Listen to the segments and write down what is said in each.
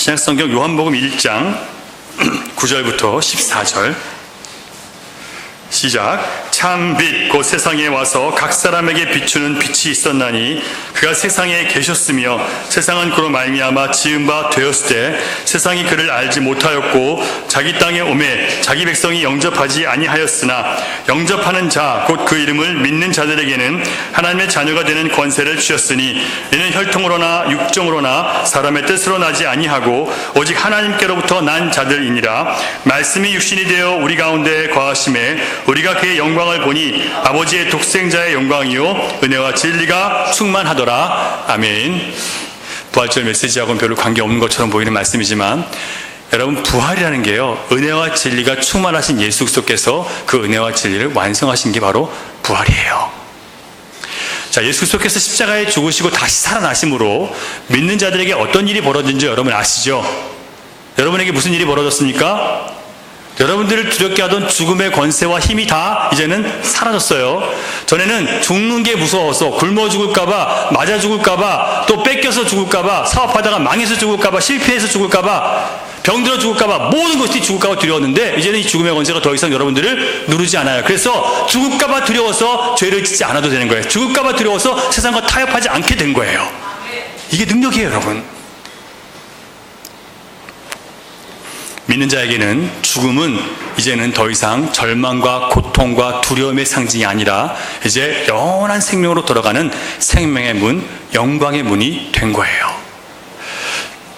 신약성경 요한복음 1장 9절부터 14절 시작. 참 빛 곧 세상에 와서 각 사람에게 비추는 빛이 있었나니 그가 세상에 계셨으며 세상은 그로 말미암아 지은 바 되었을 때 세상이 그를 알지 못하였고 자기 땅에 오매 자기 백성이 영접하지 아니하였으나 영접하는 자 곧 그 이름을 믿는 자들에게는 하나님의 자녀가 되는 권세를 주셨으니 이는 혈통으로나 육정으로나 사람의 뜻으로 나지 아니하고 오직 하나님께로부터 난 자들이니라. 말씀이 육신이 되어 우리 가운데 거하심에 우리가 그의 영광을 보니 아버지의 독생자의 영광이요 은혜와 진리가 충만하더라. 아멘. 부활절 메시지하고는 별로 관계없는 것처럼 보이는 말씀이지만 여러분, 부활이라는 게요, 은혜와 진리가 충만하신 예수 그리스도께서 그 은혜와 진리를 완성하신 게 바로 부활이에요. 자, 예수 그리스도께서 십자가에 죽으시고 다시 살아나심으로 믿는 자들에게 어떤 일이 벌어진지 여러분 아시죠? 여러분에게 무슨 일이 벌어졌습니까? 여러분들을 두렵게 하던 죽음의 권세와 힘이 다 이제는 사라졌어요. 전에는 죽는 게 무서워서 굶어 죽을까봐, 맞아 죽을까봐, 또 뺏겨서 죽을까봐, 사업하다가 망해서 죽을까봐, 실패해서 죽을까봐, 병들어 죽을까봐, 모든 것이 죽을까봐 두려웠는데 이제는 이 죽음의 권세가 더 이상 여러분들을 누르지 않아요. 그래서 죽을까봐 두려워서 죄를 짓지 않아도 되는 거예요. 죽을까봐 두려워서 세상과 타협하지 않게 된 거예요. 이게 능력이에요, 여러분. 믿는 자에게는 죽음은 이제는 더 이상 절망과 고통과 두려움의 상징이 아니라 이제 영원한 생명으로 돌아가는 생명의 문, 영광의 문이 된 거예요.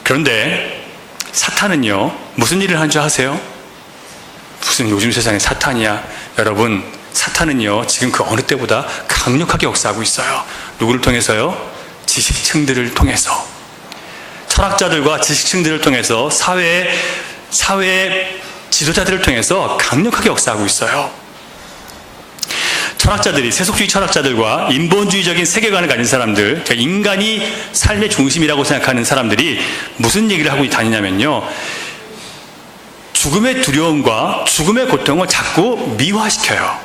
그런데 사탄은요, 무슨 일을 한 줄 아세요? 무슨 요즘 세상에 사탄이야. 여러분, 사탄은요, 지금 그 어느 때보다 강력하게 역사하고 있어요. 누구를 통해서요? 지식층들을 통해서. 철학자들과 지식층들을 통해서 사회의 지도자들을 통해서 강력하게 역사하고 있어요. 철학자들이, 세속주의 철학자들과 인본주의적인 세계관을 가진 사람들, 인간이 삶의 중심이라고 생각하는 사람들이 무슨 얘기를 하고 다니냐면요, 죽음의 두려움과 죽음의 고통을 자꾸 미화시켜요.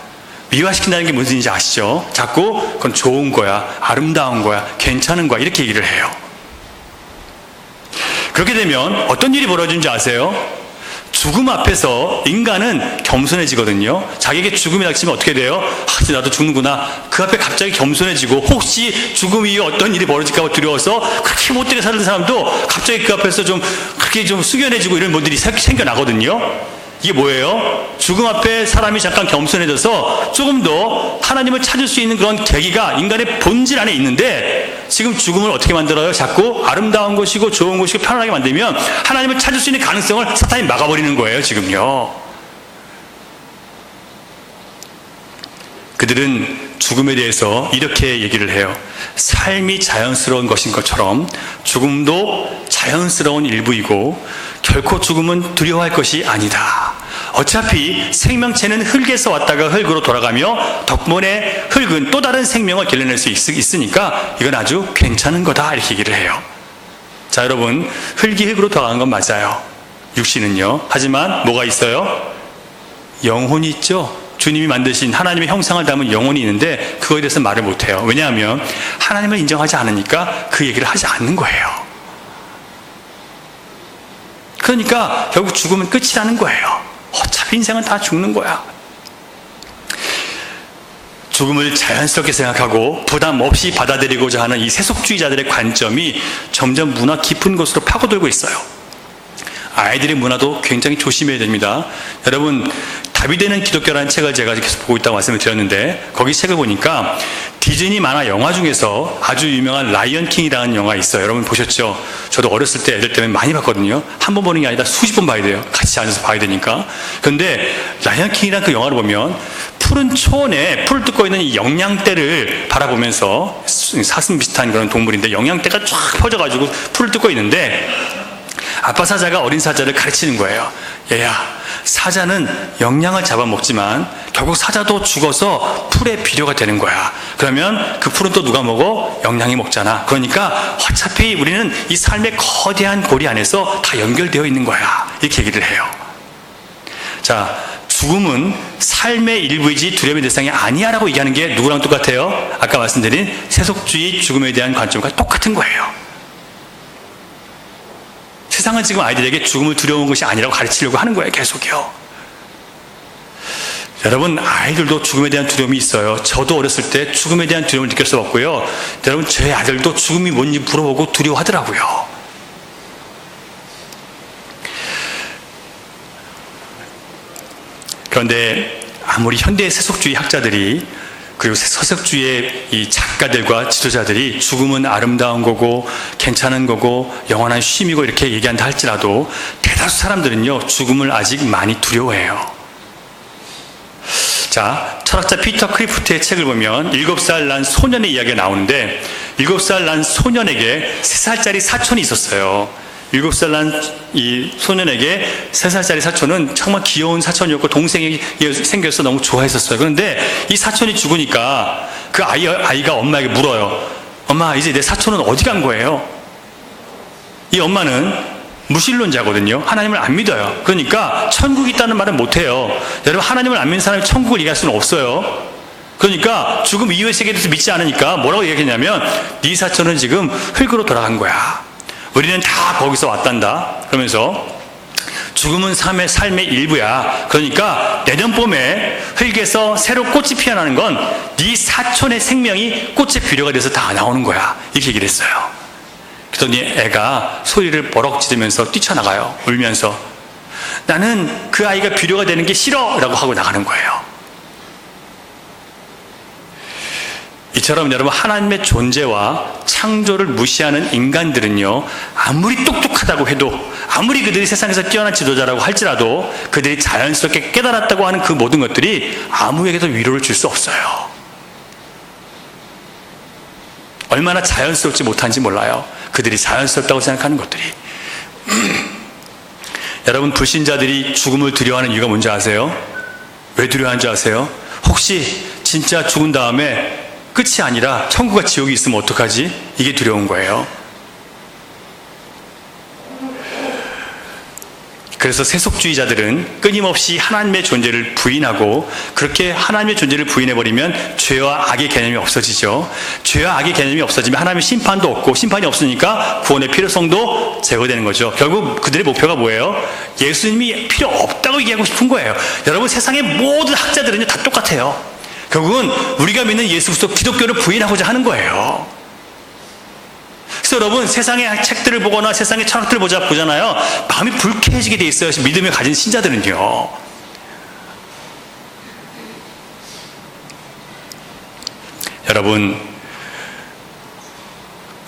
미화시킨다는 게 무슨 얘기인지 아시죠? 자꾸 그건 좋은 거야, 아름다운 거야, 괜찮은 거야, 이렇게 얘기를 해요. 그렇게 되면 어떤 일이 벌어지는지 아세요? 죽음 앞에서 인간은 겸손해지거든요. 자기에게 죽음이 닥치면 어떻게 돼요? 나도 죽는구나. 그 앞에 갑자기 겸손해지고, 혹시 죽음 이후에 어떤 일이 벌어질까 봐 두려워서 그렇게 못되게 살던 사람도 갑자기 그 앞에서 그렇게 좀 숙연해지고 이런 분들이 생겨나거든요. 이게 뭐예요? 죽음 앞에 사람이 잠깐 겸손해져서 조금 더 하나님을 찾을 수 있는 그런 계기가 인간의 본질 안에 있는데, 지금 죽음을 어떻게 만들어요? 자꾸 아름다운 것이고 좋은 것이고 편안하게 만들면 하나님을 찾을 수 있는 가능성을 사탄이 막아버리는 거예요, 지금요. 그들은 죽음에 대해서 이렇게 얘기를 해요. 삶이 자연스러운 것인 것처럼 죽음도 자연스러운 일부이고 결코 죽음은 두려워할 것이 아니다. 어차피 생명체는 흙에서 왔다가 흙으로 돌아가며 덕분에 흙은 또 다른 생명을 길러낼 수 있으니까 이건 아주 괜찮은 거다, 이렇게 얘기를 해요. 자, 여러분, 흙이 흙으로 돌아가는 건 맞아요. 육신은요. 하지만 뭐가 있어요? 영혼이 있죠. 주님이 만드신 하나님의 형상을 담은 영혼이 있는데 그거에 대해서 말을 못해요. 왜냐하면 하나님을 인정하지 않으니까 그 얘기를 하지 않는 거예요. 그러니까 결국 죽으면 끝이라는 거예요. 어차피 인생은 다 죽는 거야. 죽음을 자연스럽게 생각하고 부담 없이 받아들이고자 하는 이 세속주의자들의 관점이 점점 문화 깊은 곳으로 파고들고 있어요. 아이들의 문화도 굉장히 조심해야 됩니다. 여러분, 답이 되는 기독교라는 책을 제가 계속 보고 있다고 말씀을 드렸는데, 거기 책을 보니까 디즈니 만화 영화 중에서 아주 유명한 라이언 킹이라는 영화 있어요. 여러분 보셨죠? 저도 어렸을 때 애들 때문에 많이 봤거든요. 한 번 보는 게 아니라 수십 번 봐야 돼요. 같이 앉아서 봐야 되니까. 그런데 라이언 킹이라는 그 영화를 보면 푸른 초원에 풀을 뜯고 있는 이 영양대를 바라보면서, 사슴 비슷한 그런 동물인데 영양대가 쫙 펴져가지고 풀을 뜯고 있는데 아빠 사자가 어린 사자를 가르치는 거예요. 얘야, 사자는 영양을 잡아먹지만 결국 사자도 죽어서 풀의 비료가 되는 거야. 그러면 그 풀은 또 누가 먹어? 영양이 먹잖아. 그러니까 어차피 우리는 이 삶의 거대한 고리 안에서 다 연결되어 있는 거야, 이렇게 얘기를 해요. 자, 죽음은 삶의 일부이지 두려움의 대상이 아니야 라고 얘기하는 게 누구랑 똑같아요? 아까 말씀드린 세속주의 죽음에 대한 관점과 똑같은 거예요. 세상은 지금 아이들에게 죽음을 두려운 것이 아니라고 가르치려고 하는 거예요, 계속요. 여러분, 아이들도 죽음에 대한 두려움이 있어요. 저도 어렸을 때 죽음에 대한 두려움을 느낄 수 없고요. 여러분, 제 아들도 죽음이 뭔지 물어보고 두려워하더라고요. 그런데 아무리 현대의 세속주의 학자들이 그리고 세속주의의 이 작가들과 지도자들이 죽음은 아름다운 거고 괜찮은 거고 영원한 쉼이고 이렇게 얘기한다 할지라도 대다수 사람들은요, 죽음을 아직 많이 두려워해요. 자, 철학자 피터 크리프트의 책을 보면 7살 난 소년의 이야기가 나오는데 7살 난 소년에게 3살짜리 사촌이 있었어요. 7살 난 이 소년에게 3살짜리 사촌은 정말 귀여운 사촌이었고 동생이 생겨서 너무 좋아했었어요. 그런데 이 사촌이 죽으니까 그 아이가 엄마에게 물어요. 엄마, 이제 내 사촌은 어디 간 거예요? 이 엄마는 무신론자거든요. 하나님을 안 믿어요. 그러니까 천국이 있다는 말은 못해요. 여러분, 하나님을 안 믿는 사람이 천국을 얘기할 수는 없어요. 그러니까 죽음 이후의 세계에 대해서 믿지 않으니까 뭐라고 얘기했냐면 네 사촌은 지금 흙으로 돌아간 거야. 우리는 다 거기서 왔단다. 그러면서 죽음은 삶의 일부야. 그러니까 내년 봄에 흙에서 새로 꽃이 피어나는 건 네 사촌의 생명이 꽃의 비료가 돼서 다 나오는 거야. 이렇게 얘기를 했어요. 그러더니 애가 소리를 버럭 지르면서 뛰쳐나가요. 울면서. 나는 그 아이가 비료가 되는 게 싫어! 라고 하고 나가는 거예요. 이처럼 여러분, 하나님의 존재와 창조를 무시하는 인간들은요, 아무리 똑똑하다고 해도, 아무리 그들이 세상에서 뛰어난 지도자라고 할지라도 그들이 자연스럽게 깨달았다고 하는 그 모든 것들이 아무에게도 위로를 줄 수 없어요. 얼마나 자연스럽지 못한지 몰라요. 그들이 자연스럽다고 생각하는 것들이. 여러분, 불신자들이 죽음을 두려워하는 이유가 뭔지 아세요? 왜 두려워하는지 아세요? 혹시 진짜 죽은 다음에 끝이 아니라 천국과 지옥이 있으면 어떡하지? 이게 두려운 거예요. 그래서 세속주의자들은 끊임없이 하나님의 존재를 부인하고, 그렇게 하나님의 존재를 부인해버리면 죄와 악의 개념이 없어지죠. 죄와 악의 개념이 없어지면 하나님의 심판도 없고, 심판이 없으니까 구원의 필요성도 제거되는 거죠. 결국 그들의 목표가 뭐예요? 예수님이 필요 없다고 얘기하고 싶은 거예요. 여러분, 세상의 모든 학자들은요, 다 똑같아요. 결국은 우리가 믿는 예수 그리스도 기독교를 부인하고자 하는 거예요. 그래서 여러분, 세상의 책들을 보거나 세상의 철학들을 보잖아요. 마음이 불쾌해지게 돼 있어요. 믿음을 가진 신자들은요. 여러분,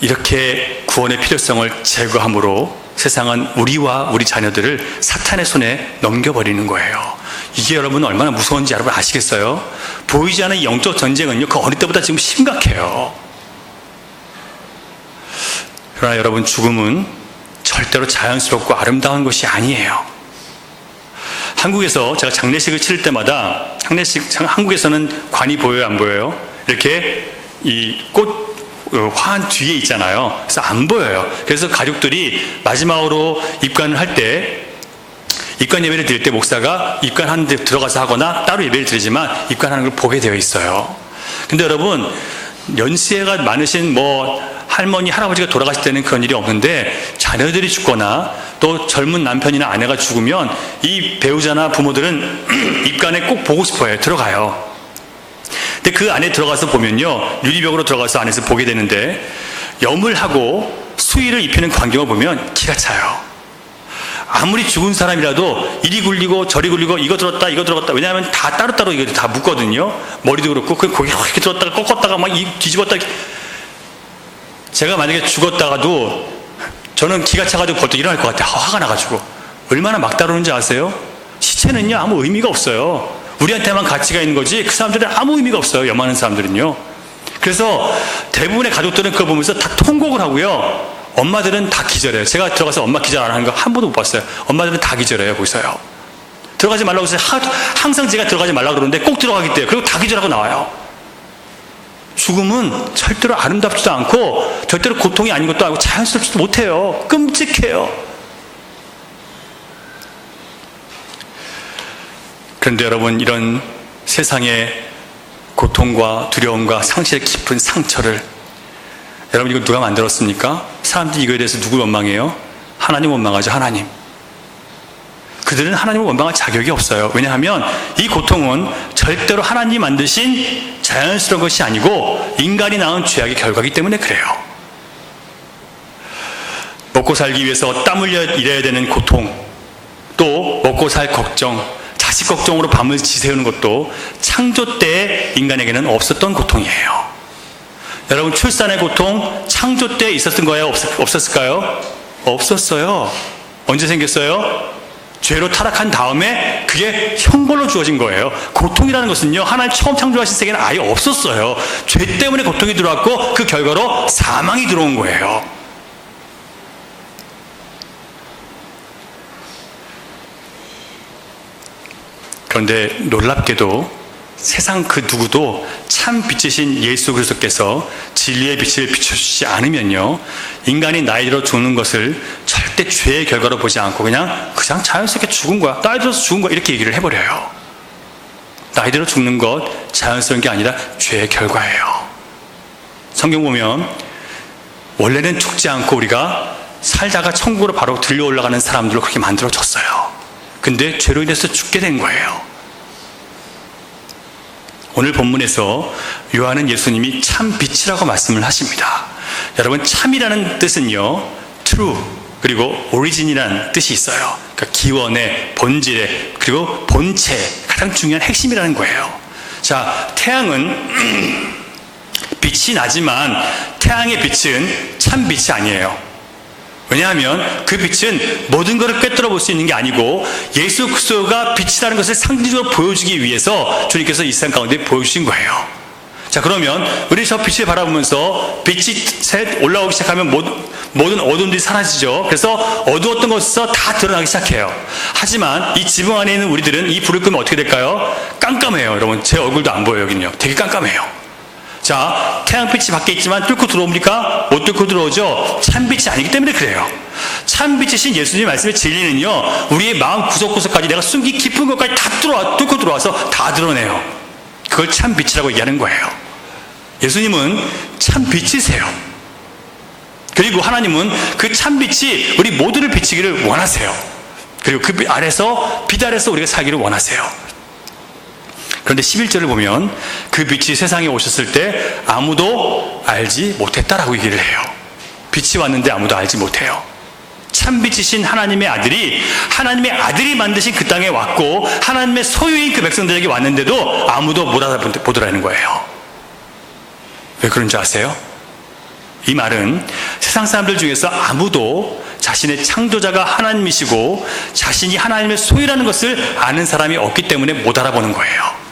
이렇게 구원의 필요성을 제거함으로 세상은 우리와 우리 자녀들을 사탄의 손에 넘겨버리는 거예요. 이게 여러분 얼마나 무서운지 여러분 아시겠어요? 보이지 않는 영적 전쟁은요, 그 어느 때보다 지금 심각해요. 그러나 여러분, 죽음은 절대로 자연스럽고 아름다운 것이 아니에요. 한국에서 제가 장례식을 치를 때마다, 한국에서는 관이 보여요, 안 보여요? 이렇게 이 꽃 화환 뒤에 있잖아요. 그래서 안 보여요. 그래서 가족들이 마지막으로 입관을 할 때, 입관 예배를 드릴 때 목사가 입관하는 데 들어가서 하거나 따로 예배를 드리지만 입관하는 걸 보게 되어 있어요. 근데 여러분, 연세가 많으신 할머니, 할아버지가 돌아가실 때는 그런 일이 없는데, 자녀들이 죽거나 또 젊은 남편이나 아내가 죽으면 이 배우자나 부모들은 입관에 꼭 보고 싶어요. 들어가요. 근데 그 안에 들어가서 보면요, 유리벽으로 들어가서 안에서 보게 되는데, 염을 하고 수의를 입히는 광경을 보면 기가 차요. 아무리 죽은 사람이라도 이리 굴리고 저리 굴리고 이거 들었다 이거 들어갔다. 왜냐하면 다 따로따로 이거 다 묶거든요. 머리도 그렇고 그 고기 이렇게 들었다가 꺾었다가 막 뒤집었다. 제가 만약에 죽었다가도 저는 기가 차가지고 벌떡 일어날 것 같아요. 화가 나가지고. 얼마나 막 다루는지 아세요? 시체는요, 아무 의미가 없어요. 우리한테만 가치가 있는 거지 그 사람들은 아무 의미가 없어요. 염하는 사람들은요. 그래서 대부분의 가족들은 그걸 보면서 다 통곡을 하고요, 엄마들은 다 기절해요. 제가 들어가서 엄마 기절 안 하는 거 한 번도 못 봤어요. 엄마들은 다 기절해요. 거기서요. 들어가지 말라고 해서 항상 제가 들어가지 말라고 그러는데 꼭 들어가기 때문에, 그리고 다 기절하고 나와요. 죽음은 절대로 아름답지도 않고 절대로 고통이 아닌 것도 아니고 자연스럽지도 못해요. 끔찍해요. 그런데 여러분, 이런 세상의 고통과 두려움과 상실의 깊은 상처를, 여러분, 이거 누가 만들었습니까? 사람들이 이거에 대해서 누굴 원망해요? 하나님 원망하죠. 하나님. 그들은 하나님을 원망할 자격이 없어요. 왜냐하면 이 고통은 절대로 하나님이 만드신 자연스러운 것이 아니고 인간이 낳은 죄악의 결과이기 때문에 그래요. 먹고 살기 위해서 땀 흘려 일해야 되는 고통, 또 먹고 살 걱정, 자식 걱정으로 밤을 지새우는 것도 창조 때 인간에게는 없었던 고통이에요. 여러분, 출산의 고통 창조 때 있었던 거예요? 없었을까요? 없었어요. 언제 생겼어요? 죄로 타락한 다음에 그게 형벌로 주어진 거예요. 고통이라는 것은요, 하나님 처음 창조하신 세계는 아예 없었어요. 죄 때문에 고통이 들어왔고 그 결과로 사망이 들어온 거예요. 그런데 놀랍게도 세상 그 누구도 참 빛이신 예수 그리스도께서 진리의 빛을 비춰주지 않으면요, 인간이 나이들어 죽는 것을 절대 죄의 결과로 보지 않고 그냥 자연스럽게 죽은 거야, 나이 들어서 죽은 거야, 이렇게 얘기를 해버려요. 나이 들어 죽는 것 자연스러운 게 아니라 죄의 결과예요. 성경 보면 원래는 죽지 않고 우리가 살다가 천국으로 바로 들려 올라가는 사람들로 그렇게 만들어졌어요. 근데 죄로 인해서 죽게 된 거예요. 오늘 본문에서 요한은 예수님이 참 빛이라고 말씀을 하십니다. 여러분, 참이라는 뜻은요, true, 그리고 origin이라는 뜻이 있어요. 그러니까 기원의, 본질의, 그리고 본체, 가장 중요한 핵심이라는 거예요. 자, 태양은 빛이 나지만 태양의 빛은 참 빛이 아니에요. 왜냐하면 그 빛은 모든 것을 꿰뚫어 볼 수 있는 게 아니고 예수 그리스도가 빛이라는 것을 상징적으로 보여주기 위해서 주님께서 이 세상 가운데 보여주신 거예요. 자, 그러면 우리 저 빛을 바라보면서 빛이 올라오기 시작하면 모든 어둠들이 사라지죠. 그래서 어두웠던 것에서 다 드러나기 시작해요. 하지만 이 지붕 안에 있는 우리들은 이 불을 끄면 어떻게 될까요? 깜깜해요. 여러분, 제 얼굴도 안 보여요. 여기는요, 되게 깜깜해요. 자, 태양빛이 밖에 있지만 뚫고 들어옵니까? 못 뚫고 들어오죠? 참빛이 아니기 때문에 그래요. 참빛이신 예수님의 말씀의 진리는요, 우리의 마음 구석구석까지 내가 숨기 깊은 것까지 다 뚫고 들어와서 다 드러내요. 그걸 참빛이라고 얘기하는 거예요. 예수님은 참빛이세요. 그리고 하나님은 그 참빛이 우리 모두를 비치기를 원하세요. 그리고 그 빛 아래서 우리가 살기를 원하세요. 그런데 11절을 보면 그 빛이 세상에 오셨을 때 아무도 알지 못했다라고 얘기를 해요. 빛이 왔는데 아무도 알지 못해요. 참빛이신 하나님의 아들이 만드신 그 땅에 왔고 하나님의 소유인 그 백성들에게 왔는데도 아무도 못 알아보더라는 거예요. 왜 그런 줄 아세요? 이 말은 세상 사람들 중에서 아무도 자신의 창조자가 하나님이시고 자신이 하나님의 소유라는 것을 아는 사람이 없기 때문에 못 알아보는 거예요.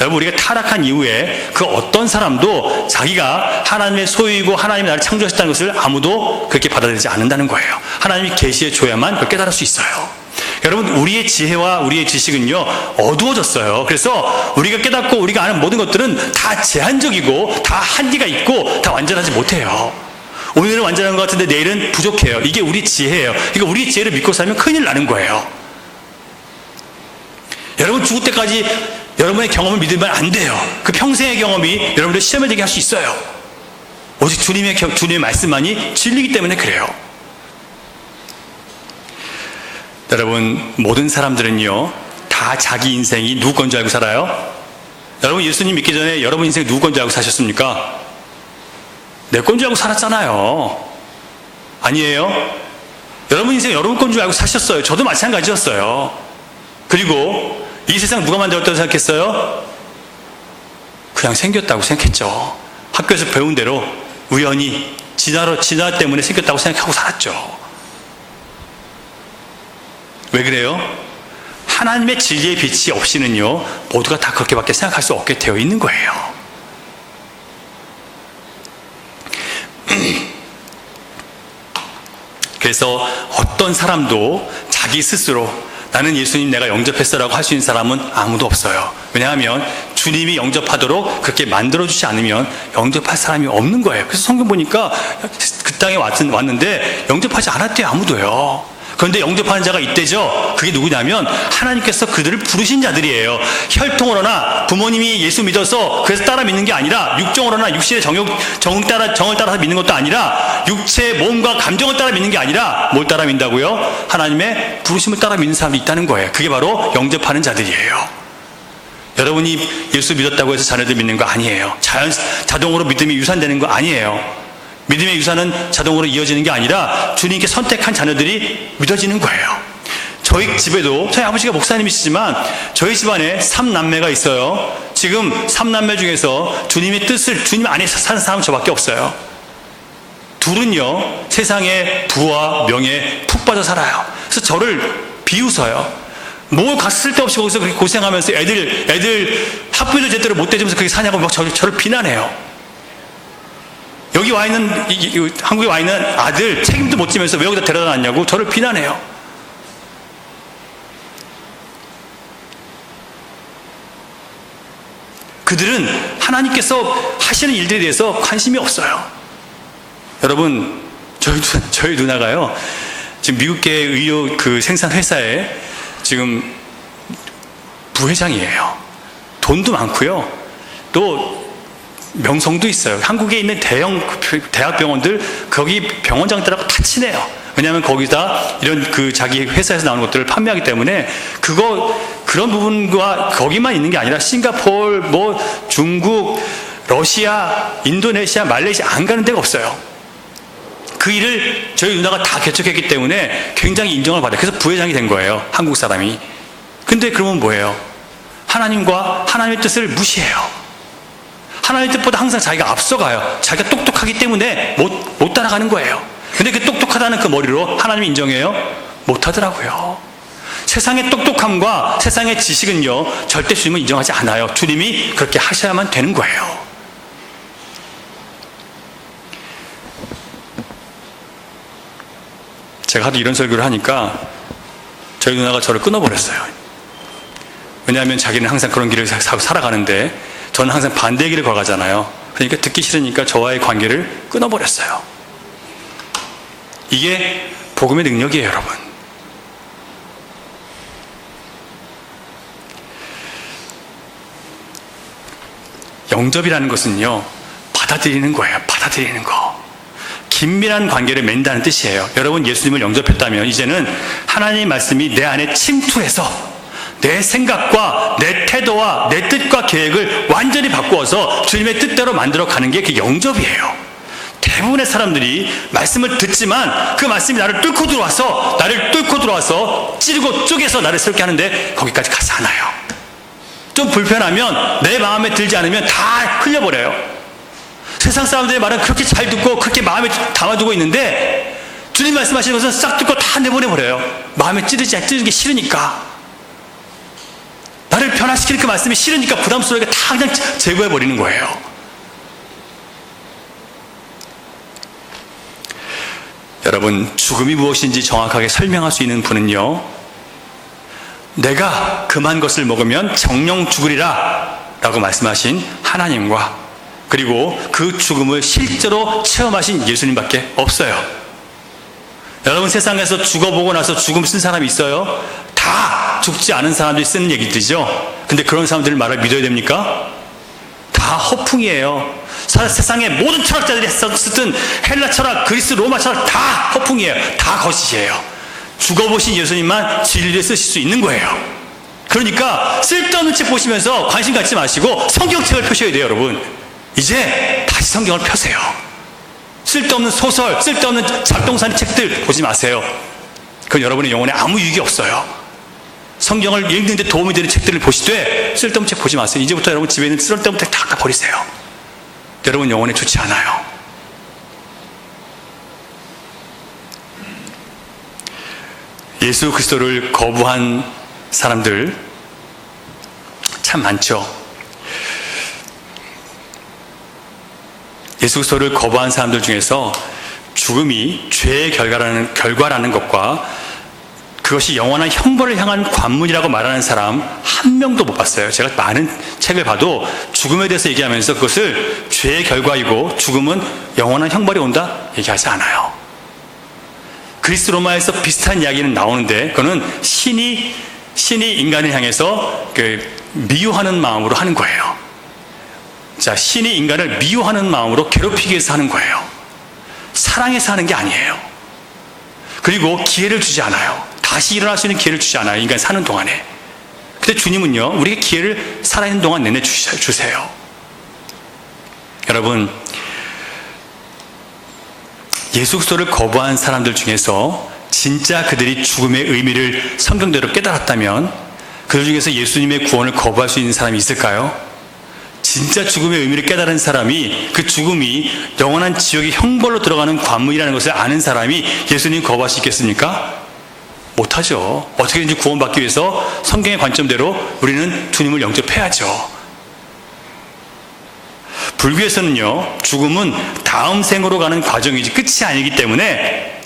여러분, 우리가 타락한 이후에 그 어떤 사람도 자기가 하나님의 소유이고 하나님이 나를 창조하셨다는 것을 아무도 그렇게 받아들이지 않는다는 거예요. 하나님이 계시해 줘야만 그걸 깨달을 수 있어요. 여러분, 우리의 지혜와 우리의 지식은요, 어두워졌어요. 그래서 우리가 깨닫고 우리가 아는 모든 것들은 다 제한적이고 다 한계가 있고 다 완전하지 못해요. 오늘은 완전한 것 같은데 내일은 부족해요. 이게 우리 지혜예요. 그러니까 우리 지혜를 믿고 살면 큰일 나는 거예요. 여러분, 죽을 때까지 여러분의 경험을 믿으면 안 돼요. 그 평생의 경험이 여러분들 시험에 되게 할 수 있어요. 오직 주님의 말씀만이 진리이기 때문에 그래요. 여러분, 모든 사람들은요, 다 자기 인생이 누구 건 줄 알고 살아요? 여러분, 예수님 믿기 전에 여러분 인생이 누구 건 줄 알고 사셨습니까? 내 건 줄 알고 살았잖아요. 아니에요? 여러분 인생 여러분 건 줄 알고 사셨어요. 저도 마찬가지였어요. 그리고 이 세상 누가 만들었다고 생각했어요? 그냥 생겼다고 생각했죠. 학교에서 배운 대로 우연히 진화 때문에 생겼다고 생각하고 살았죠. 왜 그래요? 하나님의 진리의 빛이 없이는요, 모두가 다 그렇게밖에 생각할 수 없게 되어 있는 거예요. 그래서 어떤 사람도 자기 스스로 나는 예수님 내가 영접했어라고 할 수 있는 사람은 아무도 없어요. 왜냐하면 주님이 영접하도록 그렇게 만들어주지 않으면 영접할 사람이 없는 거예요. 그래서 성경 보니까 그 땅에 왔는데 영접하지 않았대요. 아무도요. 그런데 영접하는 자가 있대죠. 그게 누구냐면 하나님께서 그들을 부르신 자들이에요. 혈통으로나 부모님이 예수 믿어서 그래서 따라 믿는 게 아니라, 육정으로나 육신의 정을 따라서 믿는 것도 아니라, 육체의 몸과 감정을 따라 믿는 게 아니라 뭘 따라 믿는다고요? 하나님의 부르심을 따라 믿는 사람이 있다는 거예요. 그게 바로 영접하는 자들이에요. 여러분이 예수 믿었다고 해서 자녀들 믿는 거 아니에요. 자동으로 믿음이 유산되는 거 아니에요. 믿음의 유산은 자동으로 이어지는 게 아니라 주님께 선택한 자녀들이 믿어지는 거예요. 저희 집에도, 저희 아버지가 목사님이시지만 저희 집안에 3남매가 있어요. 지금 3남매 중에서 주님의 뜻을 주님 안에서 사는 사람은 저밖에 없어요. 둘은요, 세상의 부와 명예에 푹 빠져 살아요. 그래서 저를 비웃어요. 뭐 쓸데없이 거기서 그렇게 고생하면서 애들 학비도 제대로 못 대주면서 그렇게 사냐고 막 저를 비난해요. 여기 와 있는, 한국에 와 있는 아들 책임도 못 지면서 왜 여기다 데려다 놨냐고 저를 비난해요. 그들은 하나님께서 하시는 일들에 대해서 관심이 없어요. 여러분, 저희 누나가요, 지금 미국계 의료 생산 회사에 지금 부회장이에요. 돈도 많고요. 또 명성도 있어요. 한국에 있는 대형 대학병원들 거기 병원장들하고 다 친해요. 왜냐하면 거기다 이런 자기 회사에서 나오는 것들을 판매하기 때문에 그런 부분과 거기만 있는 게 아니라 싱가포르, 중국, 러시아, 인도네시아, 말레이시아 안 가는 데가 없어요. 그 일을 저희 누나가 다 개척했기 때문에 굉장히 인정을 받아요. 그래서 부회장이 된 거예요, 한국 사람이. 근데 그러면 뭐예요? 하나님과 하나님의 뜻을 무시해요. 하나님의 뜻보다 항상 자기가 앞서가요. 자기가 똑똑하기 때문에 못 따라가는 거예요. 근데 그 똑똑하다는 그 머리로 하나님이 인정해요? 못하더라고요. 세상의 똑똑함과 세상의 지식은요, 절대 주님을 인정하지 않아요. 주님이 그렇게 하셔야만 되는 거예요. 제가 하도 이런 설교를 하니까 저희 누나가 저를 끊어버렸어요. 왜냐하면 자기는 항상 그런 길을 살아가는데 저는 항상 반대 길을 걸어가잖아요. 그러니까 듣기 싫으니까 저와의 관계를 끊어버렸어요. 이게 복음의 능력이에요, 여러분. 영접이라는 것은요, 받아들이는 거예요. 받아들이는 거. 긴밀한 관계를 맺는다는 뜻이에요. 여러분, 예수님을 영접했다면 이제는 하나님의 말씀이 내 안에 침투해서 내 생각과 내 태도와 내 뜻과 계획을 완전히 바꾸어서 주님의 뜻대로 만들어가는 게 그 영접이에요. 대부분의 사람들이 말씀을 듣지만 그 말씀이 나를 뚫고 들어와서 찌르고 쪼개서 나를 새롭게 하는데 거기까지 가지 않아요. 좀 불편하면, 내 마음에 들지 않으면 다 흘려버려요. 세상 사람들의 말은 그렇게 잘 듣고 그렇게 마음에 담아두고 있는데 주님 말씀하시는 것은 싹 듣고 다 내보내버려요. 마음에 찌르기 싫으니까. 나를 변화시키는 그 말씀이 싫으니까 부담스러우니까 다 그냥 제거해버리는 거예요. 여러분, 죽음이 무엇인지 정확하게 설명할 수 있는 분은요, 내가 금한 것을 먹으면 정령 죽으리라 라고 말씀하신 하나님과, 그리고 그 죽음을 실제로 체험하신 예수님밖에 없어요. 여러분, 세상에서 죽어보고 나서 죽음 쓴 사람이 있어요? 다 죽지 않은 사람들이 쓰는 얘기들이죠. 근데 그런 사람들을 말을 믿어야 됩니까? 다 허풍이에요. 세상의 모든 철학자들이 쓰던 헬라 철학, 그리스 로마 철학 다 허풍이에요. 다 거짓이에요. 죽어보신 예수님만 진리를 쓰실 수 있는 거예요. 그러니까 쓸데없는 책 보시면서 관심 갖지 마시고 성경책을 펴셔야 돼요, 여러분. 이제 다시 성경을 펴세요. 쓸데없는 소설, 쓸데없는 잡동사니 책들 보지 마세요. 그건 여러분의 영혼에 아무 유익이 없어요. 성경을 읽는데 도움이 되는 책들을 보시되 쓸데없는 책 보지 마세요. 이제부터 여러분 집에 있는 쓸데없는 책 다 버리세요. 여러분 영혼에 좋지 않아요. 예수 그리스도를 거부한 사람들 참 많죠. 예수 그리스도를 거부한 사람들 중에서 죽음이 죄의 결과라는 것과 그것이 영원한 형벌을 향한 관문이라고 말하는 사람 한 명도 못 봤어요. 제가 많은 책을 봐도 죽음에 대해서 얘기하면서 그것을 죄의 결과이고 죽음은 영원한 형벌이 온다 얘기하지 않아요. 그리스 로마에서 비슷한 이야기는 나오는데 그거는 신이 인간을 향해서 미워하는 마음으로 하는 거예요. 자, 신이 인간을 미워하는 마음으로 괴롭히기 위해서 하는 거예요. 사랑해서 하는 게 아니에요. 그리고 기회를 주지 않아요. 다시 일어날 수 있는 기회를 주지 않아요. 인간 사는 동안에. 근데 주님은요, 우리에게 기회를 살아있는 동안 내내 주세요. 여러분, 예수 그리스도를 거부한 사람들 중에서 진짜 그들이 죽음의 의미를 성경대로 깨달았다면 그들 중에서 예수님의 구원을 거부할 수 있는 사람이 있을까요? 진짜 죽음의 의미를 깨달은 사람이 그 죽음이 영원한 지옥의 형벌로 들어가는 관문이라는 것을 아는 사람이 예수님 거부할 수 있겠습니까? 못하죠. 어떻게든지 구원받기 위해서 성경의 관점대로 우리는 주님을 영접해야죠. 불교에서는요, 죽음은 다음 생으로 가는 과정이지 끝이 아니기 때문에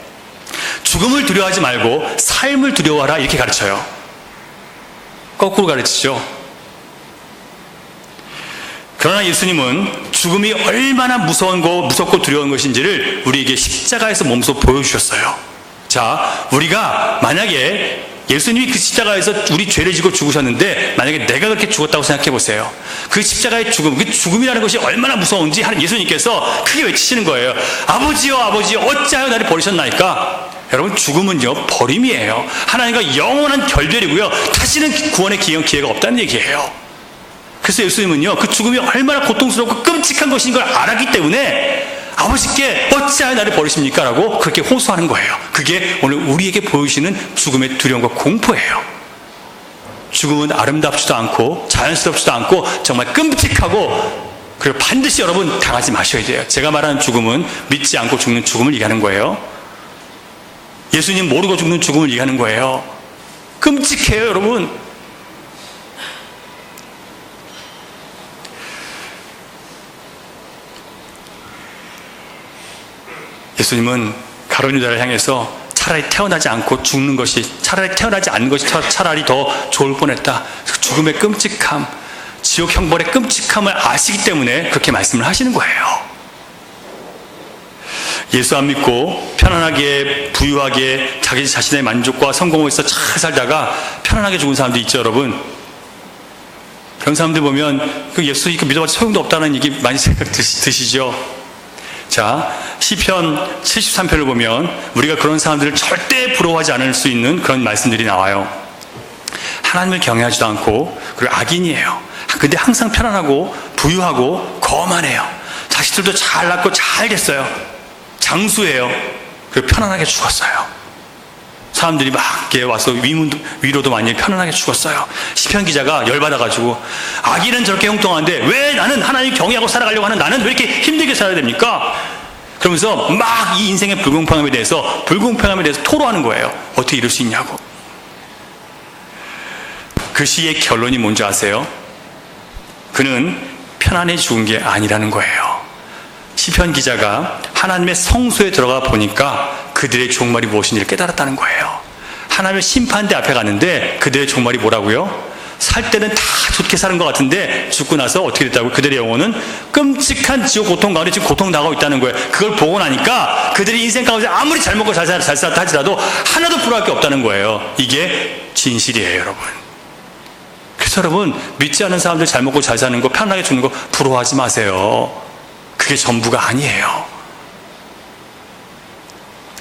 죽음을 두려워하지 말고 삶을 두려워하라 이렇게 가르쳐요. 거꾸로 가르치죠. 그러나 예수님은 죽음이 얼마나 무섭고 두려운 것인지를 우리에게 십자가에서 몸소 보여주셨어요. 자, 우리가 만약에 예수님이 그 십자가에서 우리 죄를 지고 죽으셨는데 만약에 내가 그렇게 죽었다고 생각해 보세요. 그 십자가의 죽음, 그 죽음이라는 것이 얼마나 무서운지 예수님께서 크게 외치시는 거예요. 아버지여, 아버지여, 어찌하여 나를 버리셨나이까? 여러분, 죽음은요, 버림이에요. 하나님과 영원한 결별이고요, 다시는 구원의 기회가 없다는 얘기예요. 그래서 예수님은요, 그 죽음이 얼마나 고통스럽고 끔찍한 것인 걸 알았기 때문에 아버지께 어찌하여 나를 버리십니까? 라고 그렇게 호소하는 거예요. 그게 오늘 우리에게 보이시는 죽음의 두려움과 공포예요. 죽음은 아름답지도 않고 자연스럽지도 않고 정말 끔찍하고, 그리고 반드시 여러분 당하지 마셔야 돼요. 제가 말하는 죽음은 믿지 않고 죽는 죽음을 얘기하는 거예요. 예수님 모르고 죽는 죽음을 얘기하는 거예요. 끔찍해요, 여러분. 예수님은 가룟 유다를 향해서 차라리 태어나지 않고 죽는 것이, 차라리 태어나지 않는 것이 차라리 더 좋을 뻔했다. 죽음의 끔찍함, 지옥 형벌의 끔찍함을 아시기 때문에 그렇게 말씀을 하시는 거예요. 예수 안 믿고 편안하게 부유하게 자기 자신의 만족과 성공을 위해서 잘 살다가 편안하게 죽은 사람도 있죠, 여러분. 그런 사람들 보면 그 예수 믿어봤자 소용도 없다는 얘기 많이 생각 드시죠? 자, 시편 73편을 보면 우리가 그런 사람들을 절대 부러워하지 않을 수 있는 그런 말씀들이 나와요. 하나님을 경외하지도 않고, 그리고 악인이에요. 근데 항상 편안하고 부유하고 거만해요. 자식들도 잘 낳고 잘 됐어요. 장수예요. 그리고 편안하게 죽었어요. 사람들이 막 이렇게 와서 위로도 많이 편안하게 죽었어요. 시편 기자가 열받아가지고, 악인은 저렇게 형통한데 왜 나는 하나님 경외하고 살아가려고 하는 나는 왜 이렇게 힘들게 살아야 됩니까? 그러면서 막 이 인생의 불공평함에 대해서 토로하는 거예요. 어떻게 이럴 수 있냐고. 그 시의 결론이 뭔지 아세요? 그는 편안해 죽은 게 아니라는 거예요. 시편 기자가 하나님의 성소에 들어가 보니까 그들의 종말이 무엇인지를 깨달았다는 거예요. 하나님의 심판대 앞에 갔는데 그들의 종말이 뭐라고요? 살 때는 다 좋게 사는 것 같은데 죽고 나서 어떻게 됐다고? 그들의 영혼은 끔찍한 지옥 고통 가운데 지금 고통당하고 있다는 거예요. 그걸 보고 나니까 그들이 인생 가운데 아무리 잘 먹고 잘 살았다 하더라도 하나도 부러워할 게 없다는 거예요. 이게 진실이에요, 여러분. 그래서 여러분, 믿지 않는 사람들 잘 먹고 잘 사는 거, 편하게 죽는 거 부러워하지 마세요. 그게 전부가 아니에요.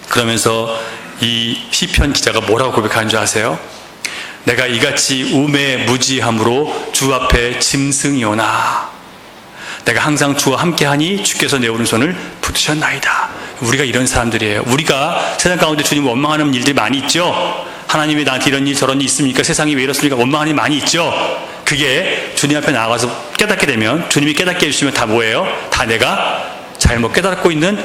그러면서 이 시편 기자가 뭐라고 고백하는 줄 아세요? 내가 이같이 우매무지함으로 주 앞에 짐승이오나 내가 항상 주와 함께하니 주께서 내 오른손을 붙드셨나이다. 우리가 이런 사람들이에요. 우리가 세상 가운데 주님을 원망하는 일들이 많이 있죠. 하나님이 나한테 이런 일 저런 일 있습니까? 세상이 왜 이렇습니까? 원망하는 일이 많이 있죠. 그게 주님 앞에 나가서 깨닫게 되면, 주님이 깨닫게 해주시면 다 뭐예요? 다 내가 잘못 깨닫고 있는,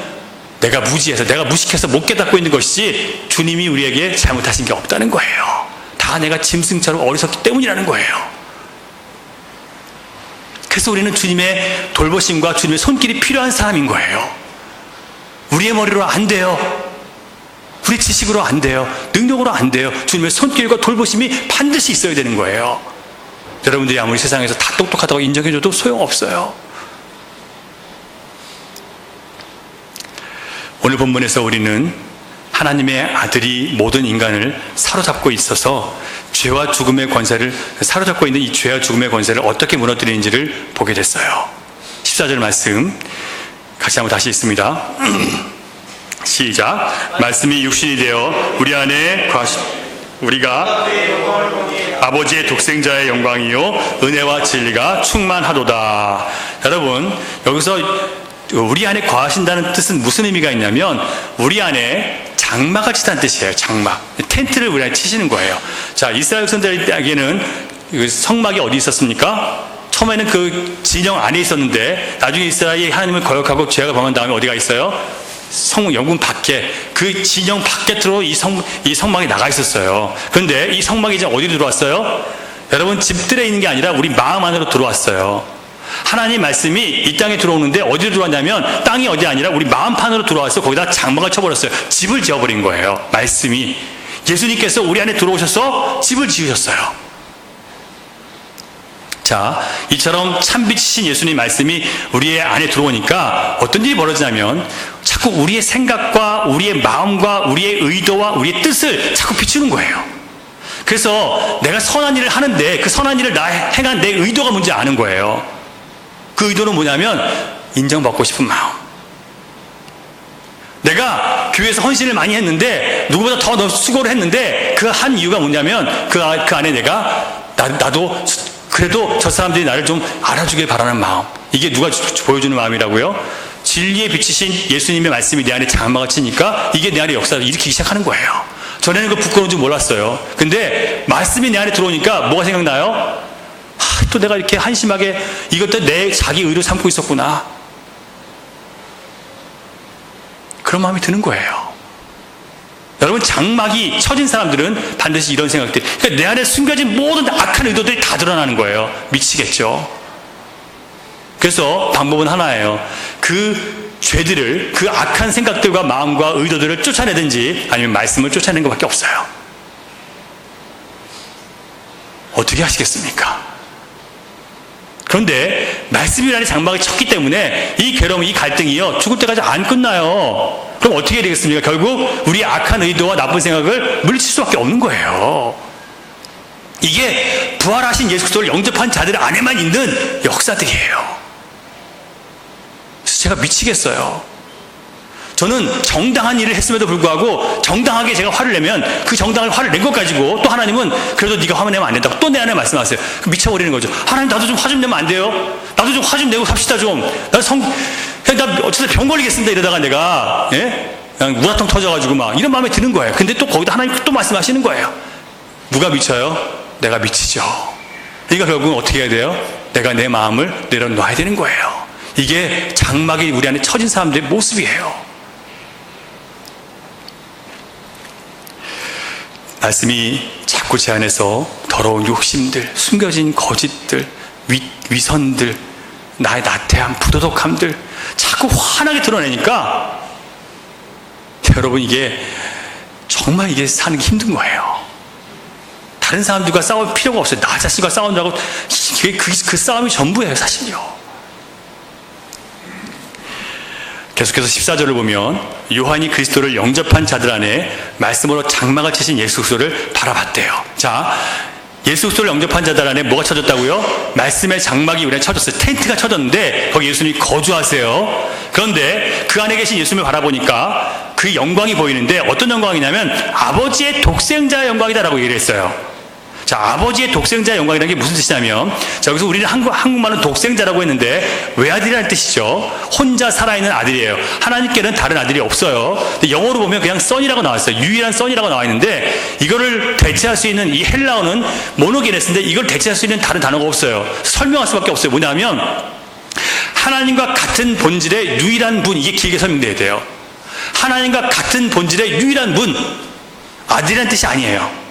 내가 무지해서, 내가 무식해서 못 깨닫고 있는 것이지 주님이 우리에게 잘못하신 게 없다는 거예요. 다 내가 짐승처럼 어리석기 때문이라는 거예요. 그래서 우리는 주님의 돌보심과 주님의 손길이 필요한 사람인 거예요. 우리의 머리로 안 돼요. 우리 지식으로 안 돼요. 능력으로 안 돼요. 주님의 손길과 돌보심이 반드시 있어야 되는 거예요. 여러분들이 아무리 세상에서 다 똑똑하다고 인정해줘도 소용없어요. 오늘 본문에서 우리는 하나님의 아들이 모든 인간을 사로잡고 있어서 죄와 죽음의 권세를 사로잡고 있는 이 죄와 죽음의 권세를 어떻게 무너뜨리는지를 보게 됐어요. 14절 말씀 같이 한번 다시 읽습니다. 시작. 말씀이 육신이 되어 우리 안에 우리가 아버지의 독생자의 영광이요 은혜와 진리가 충만하도다. 여러분, 여기서 우리 안에 거하신다는 뜻은 무슨 의미가 있냐면 우리 안에 장막을 치다는 뜻이에요. 장막. 텐트를 우리 안에 치시는 거예요. 자, 이스라엘 백성들에게는 성막이 어디 있었습니까? 처음에는 그 진영 안에 있었는데 나중에 이스라엘이 하나님을 거역하고 죄악을 범한 다음에 어디가 있어요? 영궁 밖에, 그 진영 바깥으로 이 성막이 나가 있었어요. 그런데 이 성막이 이제 어디로 들어왔어요? 여러분, 집들에 있는 게 아니라 우리 마음 안으로 들어왔어요. 하나님 말씀이 이 땅에 들어오는데 어디로 들어왔냐면 땅이 어디 아니라 우리 마음판으로 들어와서 거기다 장막을 쳐버렸어요. 집을 지어버린 거예요. 말씀이. 예수님께서 우리 안에 들어오셔서 집을 지으셨어요. 자, 이처럼 참빛이신 예수님 말씀이 우리의 안에 들어오니까 어떤 일이 벌어지냐면 자꾸 우리의 생각과 우리의 마음과 우리의 의도와 우리의 뜻을 자꾸 비추는 거예요. 그래서 내가 선한 일을 하는데 그 선한 일을 행한 내 의도가 뭔지 아는 거예요. 그 의도는 뭐냐면 인정받고 싶은 마음. 내가 교회에서 헌신을 많이 했는데 누구보다 더 수고를 했는데 그 한 이유가 뭐냐면 그 안에 내가 나도 그래도 저 사람들이 나를 좀 알아주길 바라는 마음. 이게 누가 보여주는 마음이라고요? 진리에 비치신 예수님의 말씀이 내 안에 장막을 치니까 이게 내 안에 역사를 일으키기 시작하는 거예요. 전에는 그 부끄러운 줄 몰랐어요. 근데 말씀이 내 안에 들어오니까 뭐가 생각나요? 또 내가 이렇게 한심하게 이것도 내 자기 의로 삼고 있었구나. 그런 마음이 드는 거예요. 여러분, 장막이 쳐진 사람들은 반드시 이런 생각들, 그러니까 내 안에 숨겨진 모든 악한 의도들이 다 드러나는 거예요. 미치겠죠. 그래서 방법은 하나예요. 그 죄들을, 그 악한 생각들과 마음과 의도들을 쫓아내든지 아니면 말씀을 쫓아내는 것밖에 없어요. 어떻게 하시겠습니까? 그런데 말씀이 우리 안에 장막을 쳤기 때문에 이 괴로움, 이 갈등이요 죽을 때까지 안 끝나요. 그럼 어떻게 해야 되겠습니까? 결국 우리 악한 의도와 나쁜 생각을 물리칠 수밖에 없는 거예요. 이게 부활하신 예수 그리스도를 영접한 자들 안에만 있는 역사들이에요. 그래서 제가 미치겠어요. 저는 정당한 일을 했음에도 불구하고 정당하게 제가 화를 내면 그 정당한 화를 낸 것 가지고 또 하나님은 그래도 네가 화만 내면 안 된다고 또 내 안에 말씀하세요. 미쳐버리는 거죠. 하나님, 나도 좀 화 좀 내면 안 돼요? 나도 좀 화 좀 내고 삽시다 좀. 나 어쨌든 병 걸리겠습니다 이러다가 내가 그냥 우라통 터져가지고 막 이런 마음에 드는 거예요. 근데 또 거기다 하나님 또 말씀하시는 거예요. 누가 미쳐요? 내가 미치죠. 그러니까 결국은 어떻게 해야 돼요? 내가 내 마음을 내려놔야 되는 거예요. 이게 장막이 우리 안에 처진 사람들의 모습이에요. 말씀이 자꾸 제 안에서 더러운 욕심들, 숨겨진 거짓들, 위선들, 나의 나태함, 부도덕함들 자꾸 환하게 드러내니까 여러분, 이게 정말 이게 사는 게 힘든 거예요. 다른 사람들과 싸울 필요가 없어요. 나 자신과 싸운다고 그 싸움이 전부예요, 사실요. 계속해서 14절을 보면 요한이 그리스도를 영접한 자들 안에 말씀으로 장막을 치신 예수 그리스도를 바라봤대요. 자, 예수 그리스도를 영접한 자들 안에 뭐가 쳐졌다고요? 말씀의 장막이 우리가 쳐졌어요. 텐트가 쳐졌는데 거기 예수님이 거주하세요. 그런데 그 안에 계신 예수님을 바라보니까 그 영광이 보이는데 어떤 영광이냐면 아버지의 독생자의 영광이다라고 얘기를 했어요. 자, 아버지의 독생자의 영광이라는 게 무슨 뜻이냐면, 자, 여기서 우리는 한국말은 독생자라고 했는데 외아들이라는 뜻이죠. 혼자 살아있는 아들이에요. 하나님께는 다른 아들이 없어요. 근데 영어로 보면 그냥 son이라고 나왔어요. 유일한 son이라고 나와 있는데 이거를 대체할 수 있는 이 헬라어는 모노게네스인데 이걸 대체할 수 있는 다른 단어가 없어요. 설명할 수밖에 없어요. 뭐냐면 하나님과 같은 본질의 유일한 분, 이게 길게 설명돼야 돼요. 하나님과 같은 본질의 유일한 분, 아들이라는 뜻이 아니에요.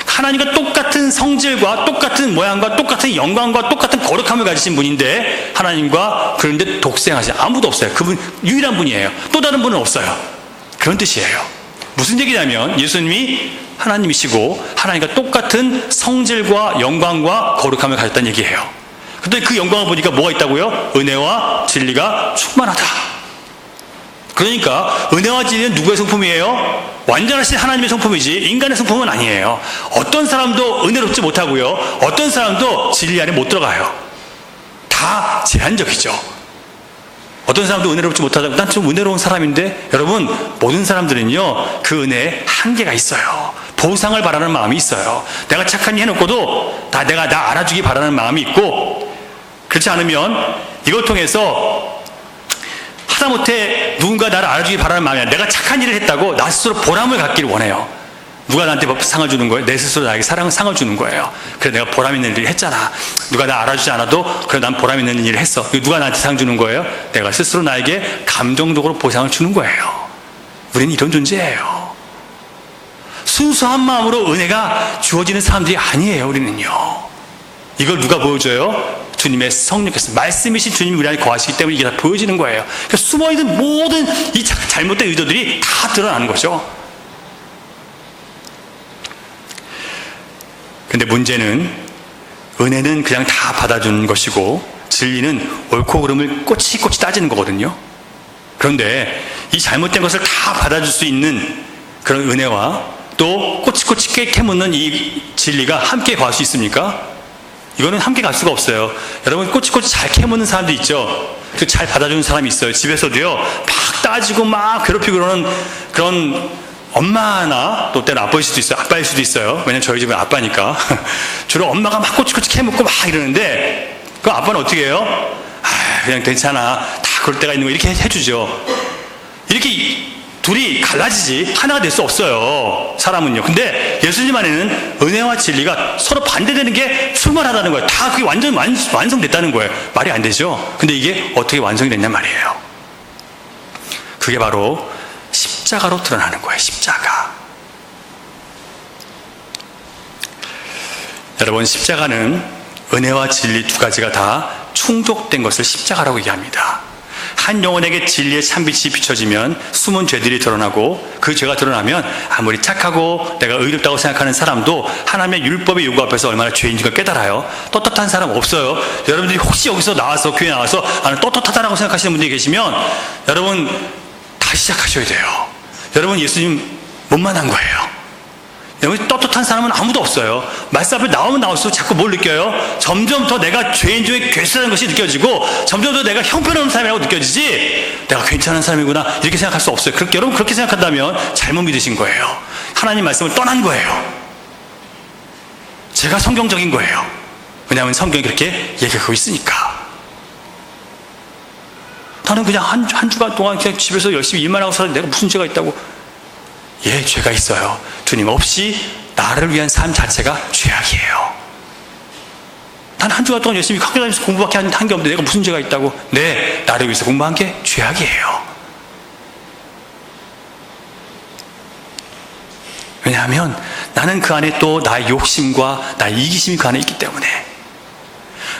하나님과 똑같은 성질과 똑같은 모양과 똑같은 영광과 똑같은 거룩함을 가지신 분인데 하나님과 그런데 독생하신 아무도 없어요. 그분 유일한 분이에요. 또 다른 분은 없어요. 그런 뜻이에요. 무슨 얘기냐면 예수님이 하나님이시고 하나님과 똑같은 성질과 영광과 거룩함을 가졌다는 얘기예요. 근데 그 영광을 보니까 뭐가 있다고요? 은혜와 진리가 충만하다. 그러니까 은혜와 진리는 누구의 성품이에요? 완전하신 하나님의 성품이지 인간의 성품은 아니에요. 어떤 사람도 은혜롭지 못하고요, 어떤 사람도 진리 안에 못 들어가요. 다 제한적이죠. 어떤 사람도 은혜롭지 못하다고, 난 좀 은혜로운 사람인데, 여러분, 모든 사람들은요 그 은혜에 한계가 있어요. 보상을 바라는 마음이 있어요. 내가 착한 일 해놓고도 내가 나 알아주기 바라는 마음이 있고, 그렇지 않으면 이걸 통해서 하다못해 누군가 나를 알아주기 바라는 마음이 아니라 내가 착한 일을 했다고 나 스스로 보람을 갖기를 원해요. 누가 나한테 상을 주는 거예요? 내 스스로 나에게 상을 주는 거예요. 그래, 내가 보람 있는 일을 했잖아. 누가 나 알아주지 않아도 그래, 난 보람 있는 일을 했어. 누가 나한테 상 주는 거예요? 내가 스스로 나에게 감정적으로 보상을 주는 거예요. 우리는 이런 존재예요. 순수한 마음으로 은혜가 주어지는 사람들이 아니에요. 우리는요. 이걸 누가 보여줘요? 주님의 성령께서, 말씀이신 주님이 우리 안에 거하시기 때문에 이게 다 보여지는 거예요. 그러니까 숨어있는 모든 이 잘못된 의도들이 다 드러나는 거죠. 근데 문제는 은혜는 그냥 다 받아주는 것이고 진리는 옳고 그름을 꼬치꼬치 따지는 거거든요. 그런데 이 잘못된 것을 다 받아줄 수 있는 그런 은혜와 또 꼬치꼬치 캐묻는 이 진리가 함께 갈 수 있습니까? 이거는 함께 갈 수가 없어요. 여러분, 꼬치꼬치 잘 캐묻는 사람도 있죠. 잘 받아주는 사람이 있어요. 집에서도요 막 따지고 막 괴롭히고 그런 엄마나 또 때는 아빠일 수도 있어요. 아빠일 수도 있어요. 왜냐면 저희 집은 아빠니까. 주로 엄마가 막 꼬치꼬치 캐묻고 막 이러는데 그 아빠는 어떻게 해요? 그냥 괜찮아, 다 그럴 때가 있는 거, 이렇게 해주죠. 이렇게 둘이 갈라지지 하나가 될 수 없어요, 사람은요. 근데 예수님 안에는 은혜와 진리가 서로 반대되는 게 충만하다는 거예요. 다 그게 완전 완성됐다는 거예요. 말이 안 되죠. 근데 이게 어떻게 완성이 됐냔 말이에요. 그게 바로 십자가로 드러나는 거예요. 십자가. 여러분, 십자가는 은혜와 진리 두 가지가 다 충족된 것을 십자가라고 얘기합니다. 한 영혼에게 진리의 참빛이 비춰지면 숨은 죄들이 드러나고, 그 죄가 드러나면 아무리 착하고 내가 의롭다고 생각하는 사람도 하나님의 율법의 요구 앞에서 얼마나 죄인인 걸 깨달아요. 떳떳한 사람 없어요. 여러분들이 혹시 여기서 나와서, 교회 나와서 나는 떳떳하다라고 생각하시는 분들이 계시면 여러분 다시 시작하셔야 돼요. 여러분, 예수님 못만한 거예요. 여러분, 떳떳한 사람은 아무도 없어요. 말씀 앞에 나오면 나올수록 자꾸 뭘 느껴요? 점점 더 내가 죄인 중에 괴수라는 것이 느껴지고, 점점 더 내가 형편없는 사람이라고 느껴지지, 내가 괜찮은 사람이구나 이렇게 생각할 수 없어요. 여러분, 그렇게 생각한다면 잘못 믿으신 거예요. 하나님 말씀을 떠난 거예요. 제가 성경적인 거예요. 왜냐하면 성경이 그렇게 얘기하고 있으니까. 나는 그냥 한 주간 동안 그냥 집에서 열심히 일만 하고 살았는데 내가 무슨 죄가 있다고. 예, 죄가 있어요. 주님 없이 나를 위한 삶 자체가 죄악이에요. 난 한 주간 동안 열심히 학교 다니면서 공부밖에 한 게 없는데 내가 무슨 죄가 있다고. 네, 나를 위해서 공부한 게 죄악이에요. 왜냐하면 나는 그 안에 또 나의 욕심과 나의 이기심이 그 안에 있기 때문에.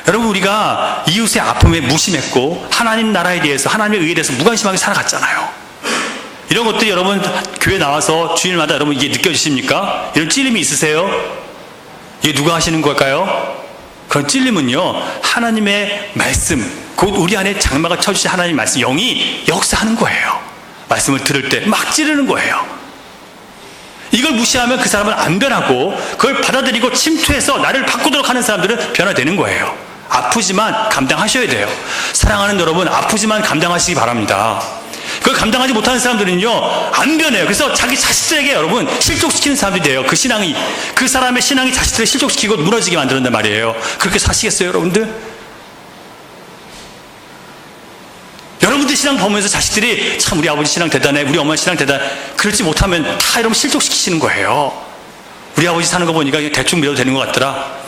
여러분, 우리가 이웃의 아픔에 무심했고 하나님 나라에 대해서, 하나님의 의에 대해서 무관심하게 살아갔잖아요. 이런 것들이 여러분 교회 나와서 주일마다 여러분 이게 느껴지십니까? 이런 찔림이 있으세요? 이게 누가 하시는 걸까요? 그런 찔림은요, 하나님의 말씀, 곧 우리 안에 장막을 쳐주신 하나님의 말씀, 영이 역사하는 거예요. 말씀을 들을 때 막 찌르는 거예요. 이걸 무시하면 그 사람은 안 변하고, 그걸 받아들이고 침투해서 나를 바꾸도록 하는 사람들은 변화되는 거예요. 아프지만 감당하셔야 돼요. 사랑하는 여러분, 아프지만 감당하시기 바랍니다. 그걸 감당하지 못하는 사람들은요 안 변해요. 그래서 자기 자식들에게 여러분 실족시키는 사람들이 돼요. 그 신앙이, 그 사람의 신앙이 자식들을 실족시키고 무너지게 만드는단 말이에요. 그렇게 사시겠어요, 여러분들? 여러분들 신앙 보면서 자식들이 참 우리 아버지 신앙 대단해, 우리 엄마 신앙 대단해, 그렇지 못하면 다 여러분 실족시키시는 거예요. 우리 아버지 사는 거 보니까 그냥 대충 믿어도 되는 것 같더라,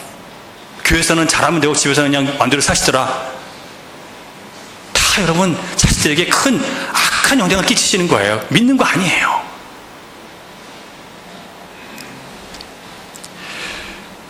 교회에서는 잘하면 되고 집에서는 그냥 마음대로 사시더라. 다 여러분 자식들에게 큰 악한 영향을 끼치시는 거예요. 믿는 거 아니에요.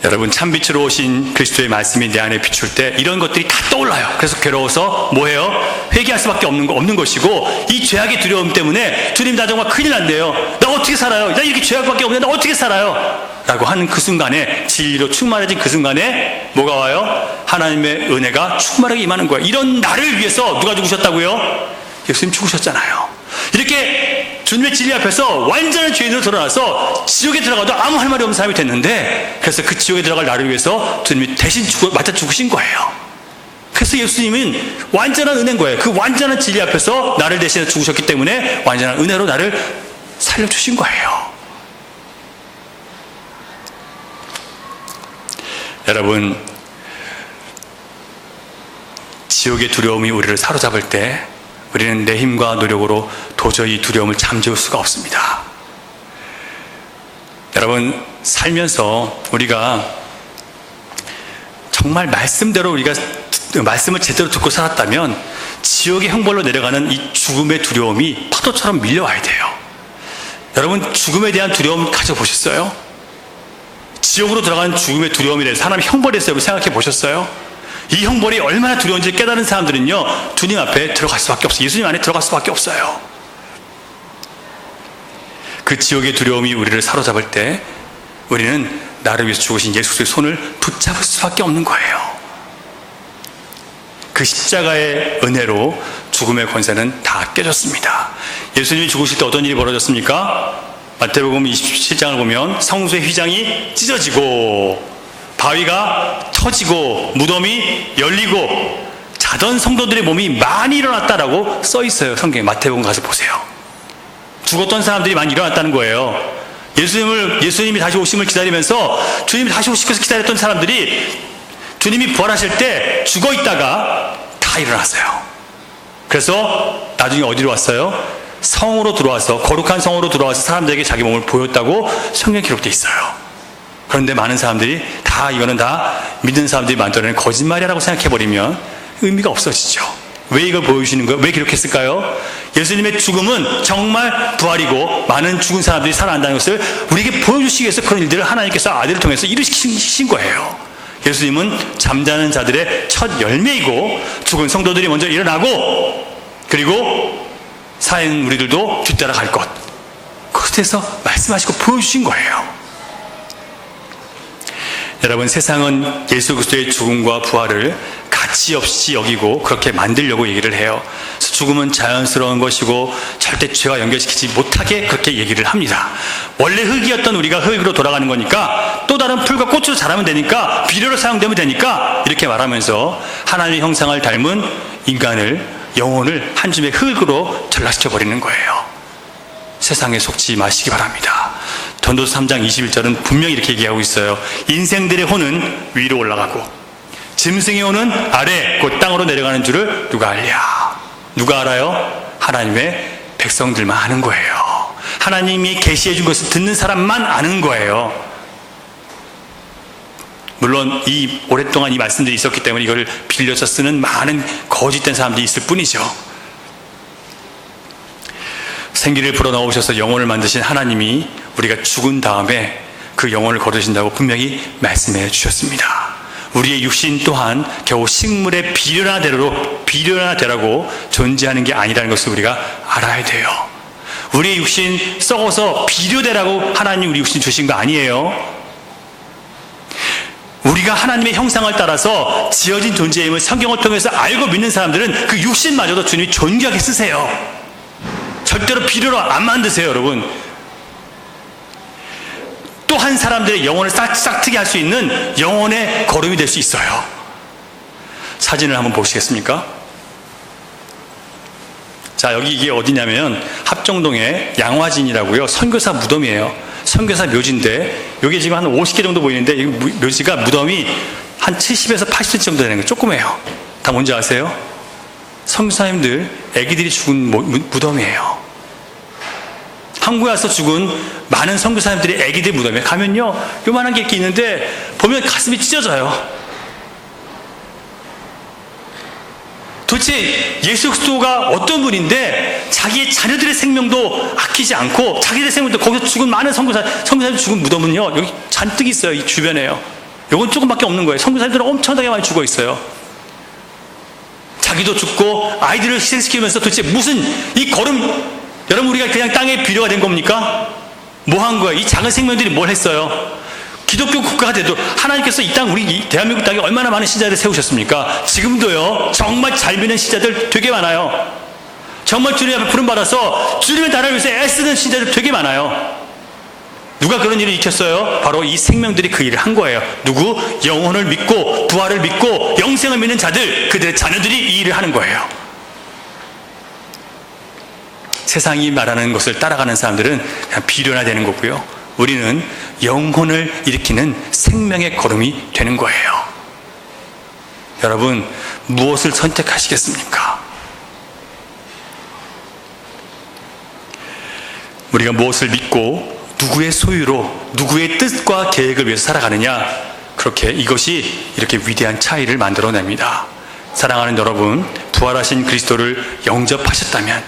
여러분, 참빛으로 오신 그리스도의 말씀이 내 안에 비출 때 이런 것들이 다 떠올라요. 그래서 괴로워서 뭐해요? 회개할 수밖에 없는 것이고, 이 죄악의 두려움 때문에 주님 나 정말 큰일 난대요. 나 어떻게 살아요? 나 이렇게 죄악밖에 없는데 나 어떻게 살아요? 라고 하는 그 순간에, 진리로 충만해진 그 순간에 뭐가 와요? 하나님의 은혜가 충만하게 임하는 거예요. 이런 나를 위해서 누가 죽으셨다고요? 예수님 죽으셨잖아요. 이렇게 주님의 진리 앞에서 완전한 죄인으로 드러나서 지옥에 들어가도 아무 할 말이 없는 사람이 됐는데, 그래서 그 지옥에 들어갈 나를 위해서 주님이 대신 맞아 죽으신 거예요. 그래서 예수님은 완전한 은혜인 거예요. 그 완전한 진리 앞에서 나를 대신해 죽으셨기 때문에 완전한 은혜로 나를 살려주신 거예요. 여러분, 지옥의 두려움이 우리를 사로잡을 때 우리는 내 힘과 노력으로 도저히 두려움을 잠재울 수가 없습니다. 여러분, 살면서 우리가 정말 말씀대로 우리가 말씀을 제대로 듣고 살았다면 지옥의 형벌로 내려가는 이 죽음의 두려움이 파도처럼 밀려와야 돼요. 여러분, 죽음에 대한 두려움 가져보셨어요? 지옥으로 들어가는 죽음의 두려움에 대해서 하나님 형벌에 대해서 여러분 생각해 보셨어요? 이 형벌이 얼마나 두려운지 깨달은 사람들은요, 주님 앞에 들어갈 수밖에 없어요. 예수님 안에 들어갈 수밖에 없어요. 그 지옥의 두려움이 우리를 사로잡을 때 우리는 나를 위해서 죽으신 예수의 손을 붙잡을 수밖에 없는 거예요. 그 십자가의 은혜로 죽음의 권세는 다 깨졌습니다. 예수님이 죽으실 때 어떤 일이 벌어졌습니까? 마태복음 27장을 보면 성소의 휘장이 찢어지고 바위가 터지고 무덤이 열리고 자던 성도들의 몸이 많이 일어났다라고 써 있어요. 성경에 마태복음 가서 보세요. 죽었던 사람들이 많이 일어났다는 거예요. 예수님이 다시 오심을 기다리면서 주님이 다시 오시면서 기다렸던 사람들이 주님이 부활하실 때 죽어 있다가 다 일어났어요. 그래서 나중에 어디로 왔어요? 성으로 들어와서, 거룩한 성으로 들어와서 사람들에게 자기 몸을 보였다고 성경에 기록되어 있어요. 그런데 많은 사람들이 이거는 다 믿는 사람들이 만들어낸 거짓말이라고 생각해버리면 의미가 없어지죠. 왜 이걸 보여주시는 거예요? 왜 기록했을까요? 예수님의 죽음은 정말 부활이고 많은 죽은 사람들이 살아난다는 것을 우리에게 보여주시기 위해서 그런 일들을 하나님께서 아들을 통해서 이루신 거예요. 예수님은 잠자는 자들의 첫 열매이고 죽은 성도들이 먼저 일어나고 그리고 사인 우리들도 뒤따라 갈 것, 그것에 대해서 말씀하시고 보여주신 거예요. 여러분, 세상은 예수 그리스도의 죽음과 부활을 가치 없이 여기고 그렇게 만들려고 얘기를 해요. 그래서 죽음은 자연스러운 것이고 절대 죄와 연결시키지 못하게 그렇게 얘기를 합니다. 원래 흙이었던 우리가 흙으로 돌아가는 거니까 또 다른 풀과 꽃으로 자라면 되니까 비료로 사용되면 되니까 이렇게 말하면서 하나님의 형상을 닮은 인간을, 영혼을 한 줌의 흙으로 전락시켜 버리는 거예요. 세상에 속지 마시기 바랍니다. 전도서 3장 21절은 분명히 이렇게 얘기하고 있어요. 인생들의 혼은 위로 올라가고 짐승의 혼은 아래 곧 땅으로 내려가는 줄을 누가 알랴? 누가 알아요? 하나님의 백성들만 아는 거예요. 하나님이 계시해 준 것을 듣는 사람만 아는 거예요. 물론 오랫동안 이 말씀들이 있었기 때문에 이걸 빌려서 쓰는 많은 거짓된 사람들이 있을 뿐이죠. 생기를 불어넣으셔서 영혼을 만드신 하나님이 우리가 죽은 다음에 그 영혼을 거두신다고 분명히 말씀해 주셨습니다. 우리의 육신 또한 겨우 식물의 비료나 되라고 존재하는 게 아니라는 것을 우리가 알아야 돼요. 우리의 육신 썩어서 비료되라고 하나님 우리 육신 주신 거 아니에요. 우리가 하나님의 형상을 따라서 지어진 존재임을 성경을 통해서 알고 믿는 사람들은 그 육신마저도 주님이 존귀하게 쓰세요. 절대로 비료로 안 만드세요, 여러분. 또 한 사람들의 영혼을 싹트게 할 수 있는 영혼의 걸음이 될 수 있어요. 사진을 한번 보시겠습니까? 자, 여기 이게 어디냐면 합정동의 양화진이라고요. 선교사 무덤이에요. 선교사 묘지인데 여기 지금 한 50개 정도 보이는데 이 묘지가 무덤이 한 70에서 80cm 정도 되는 거예요. 조그매요. 다 뭔지 아세요? 선교사님들 아기들이 죽은 무덤이에요. 한국에 와서 죽은 많은 선교사님들이 아기들 무덤에 가면요, 요만한 게 이렇게 있는데 보면 가슴이 찢어져요. 도대체 예수 그리스도가 어떤 분인데 자기의 자녀들의 생명도 아끼지 않고 자기들의 생명도, 거기서 죽은 많은 선교사님 죽은 무덤은요 여기 잔뜩 있어요. 이 주변에요. 요건 조금밖에 없는 거예요. 선교사님들은 엄청나게 많이 죽어 있어요. 자기도 죽고 아이들을 희생시키면서 도대체 무슨 이 걸음, 여러분 우리가 그냥 땅에 비료가 된 겁니까? 뭐 한 거예요? 이 작은 생명들이 뭘 했어요? 기독교 국가가 돼도 하나님께서 이 땅, 우리 대한민국 땅에 얼마나 많은 신자들을 세우셨습니까? 지금도요 정말 잘 믿는 신자들 되게 많아요. 정말 주님 앞에 부름받아서 주님의 나라를 위해서 애쓰는 신자들 되게 많아요. 누가 그런 일을 익혔어요? 바로 이 생명들이 그 일을 한 거예요. 누구? 영혼을 믿고 부활을 믿고 영생을 믿는 자들, 그들의 자녀들이 이 일을 하는 거예요. 세상이 말하는 것을 따라가는 사람들은 그냥 비료나 되는 거고요. 우리는 영혼을 일으키는 생명의 걸음이 되는 거예요. 여러분, 무엇을 선택하시겠습니까? 우리가 무엇을 믿고 누구의 소유로 누구의 뜻과 계획을 위해서 살아가느냐, 그렇게 이것이 이렇게 위대한 차이를 만들어냅니다. 사랑하는 여러분, 부활하신 그리스도를 영접하셨다면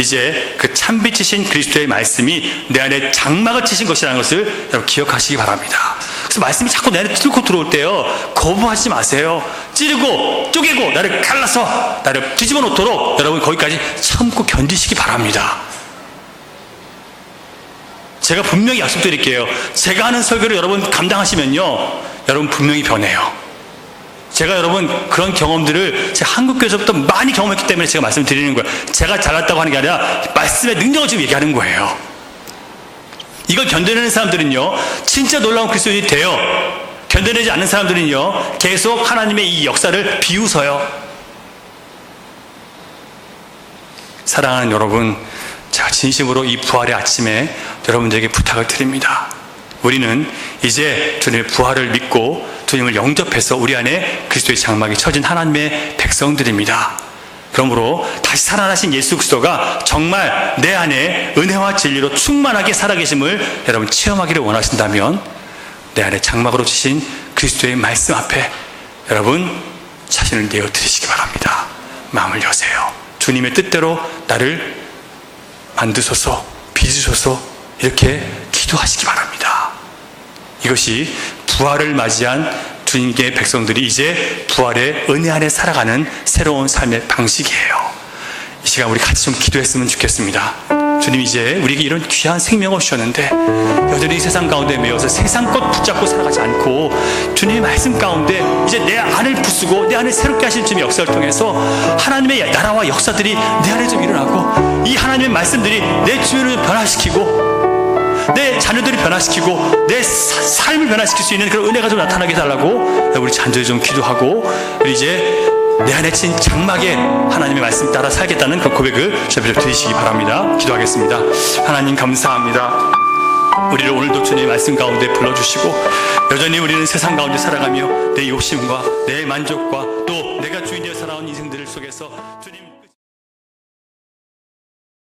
이제 그 참빛이신 그리스도의 말씀이 내 안에 장막을 치신 것이라는 것을 여러분 기억하시기 바랍니다. 그래서 말씀이 자꾸 내 안에 뚫고 들어올 때요, 거부하지 마세요. 찌르고 쪼개고 나를 갈라서 나를 뒤집어 놓도록 여러분 거기까지 참고 견디시기 바랍니다. 제가 분명히 약속드릴게요. 제가 하는 설교를 여러분 감당하시면요, 여러분 분명히 변해요. 제가 여러분 그런 경험들을 제가 한국교회에서부터 많이 경험했기 때문에 제가 말씀드리는 거예요. 제가 잘났다고 하는 게 아니라 말씀의 능력을 지금 얘기하는 거예요. 이걸 견뎌내는 사람들은요, 진짜 놀라운 그리스도인이 돼요. 견뎌내지 않는 사람들은요, 계속 하나님의 이 역사를 비웃어요. 사랑하는 여러분, 제가 진심으로 이 부활의 아침에 여러분들에게 부탁을 드립니다. 우리는 이제 주님의 부활을 믿고 주님을 영접해서 우리 안에 그리스도의 장막이 쳐진 하나님의 백성들입니다. 그러므로 다시 살아나신 예수 그리스도가 정말 내 안에 은혜와 진리로 충만하게 살아계심을 여러분 체험하기를 원하신다면 내 안에 장막으로 치신 그리스도의 말씀 앞에 여러분 자신을 내어드리시기 바랍니다. 마음을 여세요. 주님의 뜻대로 나를 만드소서, 빚으소서, 이렇게 기도하시기 바랍니다. 이것이 부활을 맞이한 주님의 백성들이 이제 부활의 은혜 안에 살아가는 새로운 삶의 방식이에요. 이 시간 우리 같이 좀 기도했으면 좋겠습니다. 주님, 이제 우리에게 이런 귀한 생명을 주셨는데 여전히 세상 가운데 매여서 세상 것 붙잡고 살아가지 않고 주님의 말씀 가운데 이제 내 안을 부수고 내 안을 새롭게 하시는 주님의 역사를 통해서 하나님의 나라와 역사들이 내 안에 좀 일어나고 이 하나님의 말씀들이 내 주변을 변화시키고 내 자녀들을 변화시키고 내 삶을 변화시킬 수 있는 그런 은혜가 좀 나타나게 해달라고 우리 간절히 좀 기도하고, 이제 내 안에 친 장막에 하나님의 말씀 따라 살겠다는 그 고백을 저희들 드리시기 바랍니다. 기도하겠습니다. 하나님 감사합니다. 우리를 오늘도 주님의 말씀 가운데 불러주시고 여전히 우리는 세상 가운데 살아가며 내 욕심과 내 만족과 또 내가 주인 되어 살아온 인생들 속에서 주님